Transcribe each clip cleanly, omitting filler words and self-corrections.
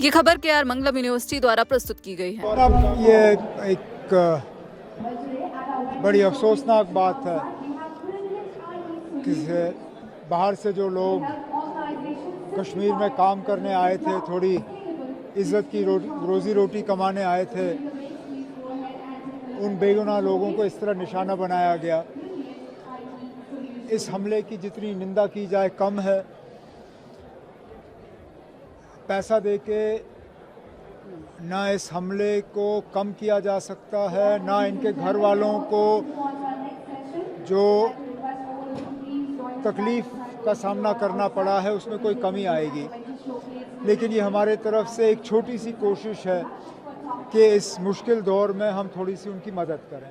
ये खबर KR मंगलम university द्वारा प्रस्तुत की गई है। अब ये एक बड़ी अफसोसनाक बात है कि बाहर से जो लोग कश्मीर में काम करने आए थे, थोड़ी इज्जत की रोजी रोटी कमाने आए थे, उन बेगुनाह लोगों को इस तरह निशाना बनाया गया। इस हमले की जितनी निंदा की जाए कम है। पैसा देके ना इस हमले को कम किया जा सकता है, ना इनके घर वालों को जो तकलीफ़ का सामना करना पड़ा है उसमें कोई कमी आएगी। लेकिन ये हमारे तरफ से एक छोटी सी कोशिश है कि इस मुश्किल दौर में हम थोड़ी सी उनकी मदद करें।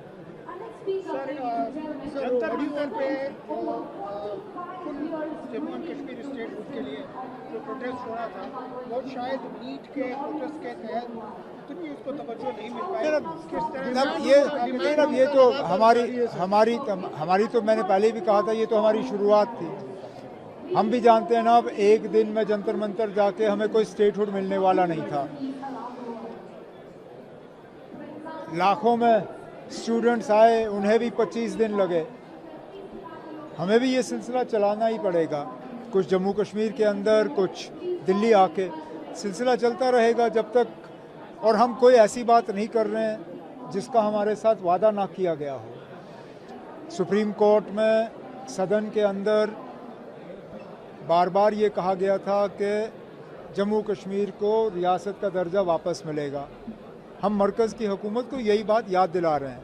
जम्मू एंड कश्मीर स्टेट के लिए जो प्रोटेस्ट हो रहा था वो शायद नीट के प्रोटेस्ट के तहत उतनी उसको तवज्जो नहीं मिल पाई। किस तरह ये तो हमारी तो मैंने पहले भी कहा था, ये तो हमारी शुरुआत थी। हम भी जानते हैं ना, अब एक दिन में जंतर मंतर जाके हमें कोई स्टेटहुड मिलने वाला नहीं था। लाखों में स्टूडेंट्स आए, उन्हें भी 25 दिन लगे। हमें भी ये सिलसिला चलाना ही पड़ेगा, कुछ जम्मू कश्मीर के अंदर, कुछ दिल्ली आके सिलसिला चलता रहेगा जब तक। और हम कोई ऐसी बात नहीं कर रहे हैं जिसका हमारे साथ वादा ना किया गया हो। सुप्रीम कोर्ट में सदन के अंदर बार बार ये कहा गया था कि जम्मू कश्मीर को रियासत का दर्जा वापस मिलेगा। हम मरकज़ की हुकूमत को यही बात याद दिला रहे हैं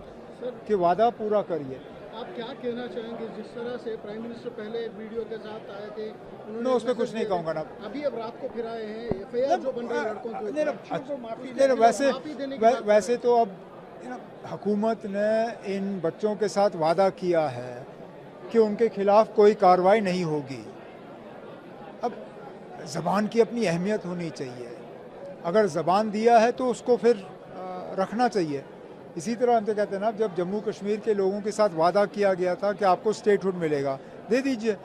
कि वादा पूरा करिए। आप क्या कहना चाहेंगे जिस तरह से प्राइम मिनिस्टर पहले वीडियो के साथ आए थे, मैं उस पर कुछ नहीं कहूँगा ना। अभी अब रात को फिर आए हैं, FIR जो बन रही है लड़कों को वैसे तो अब हुकूमत ने इन बच्चों के साथ वादा किया है कि उनके खिलाफ कोई कार्रवाई नहीं होगी। अब ज़बान की अपनी अहमियत होनी चाहिए। अगर ज़बान दिया है तो उसको फिर रखना चाहिए। इसी तरह हम तो कहते हैं ना, जब जम्मू कश्मीर के लोगों के साथ वादा किया गया था कि आपको स्टेटहुड मिलेगा, दे दीजिए।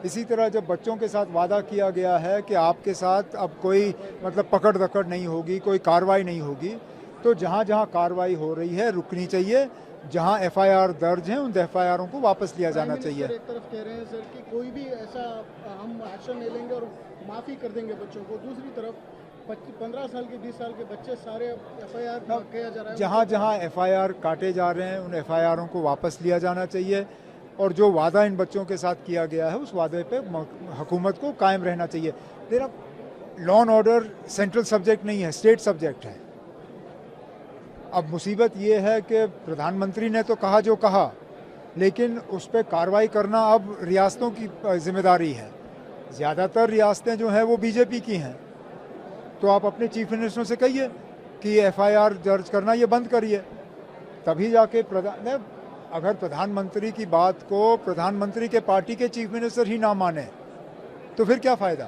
इसी तरह जब बच्चों के साथ वादा किया गया है कि आपके साथ अब कोई मतलब पकड़ दकड़ नहीं होगी, कोई कार्रवाई नहीं होगी, तो जहाँ जहाँ कार्रवाई हो रही है रुकनी चाहिए। जहाँ FIR दर्ज हैं उन FIRों को वापस लिया जाना चाहिए। एक तरफ कह रहे हैं सर कि कोई भी ऐसा हम एक्शन ले लेंगे और माफ़ी कर देंगे बच्चों को, दूसरी तरफ 15 साल के 20 साल के बच्चे सारे FIR किया जा रहा है। जहाँ जहाँ FIR काटे जा रहे हैं उन FIRों को वापस लिया जाना चाहिए और जो वादा इन बच्चों के साथ किया गया है उस वादे पे हुकूमत को कायम रहना चाहिए। देखना, law and order central subject नहीं है, स्टेट सब्जेक्ट है। अब मुसीबत ये है कि प्रधानमंत्री ने तो कहा जो कहा, लेकिन उस पर कार्रवाई करना अब रियासतों की जिम्मेदारी है। ज़्यादातर रियासतें जो हैं वो BJP की हैं, तो आप अपने चीफ मिनिस्टरों से कहिए कि ये FIR दर्ज करना ये बंद करिए, तभी जाके अगर प्रधानमंत्री की बात को प्रधानमंत्री के पार्टी के चीफ मिनिस्टर ही ना माने तो फिर क्या फ़ायदा।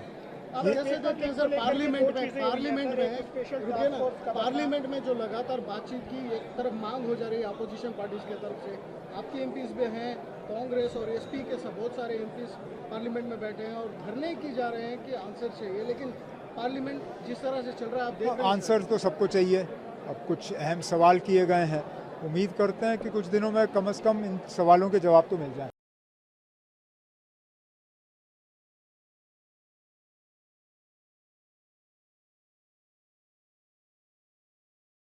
पार्लियामेंट में जो लगातार बातचीत की एक तरफ मांग हो जा रही है अपोजिशन पार्टीज की तरफ से, आपके MPs भी हैं, कांग्रेस और SP के सब बहुत सारे MPs पार्लियामेंट में बैठे हैं और धरने की जा रहे हैं कि आंसर चाहिए। लेकिन पार्लियामेंट जिस तरह से चल रहा है आप देख रहे हैं, आंसर तो सबको चाहिए। अब कुछ अहम सवाल किए गए हैं, उम्मीद करते हैं कि कुछ दिनों में कम से कम इन सवालों के जवाब तो मिल जाएं।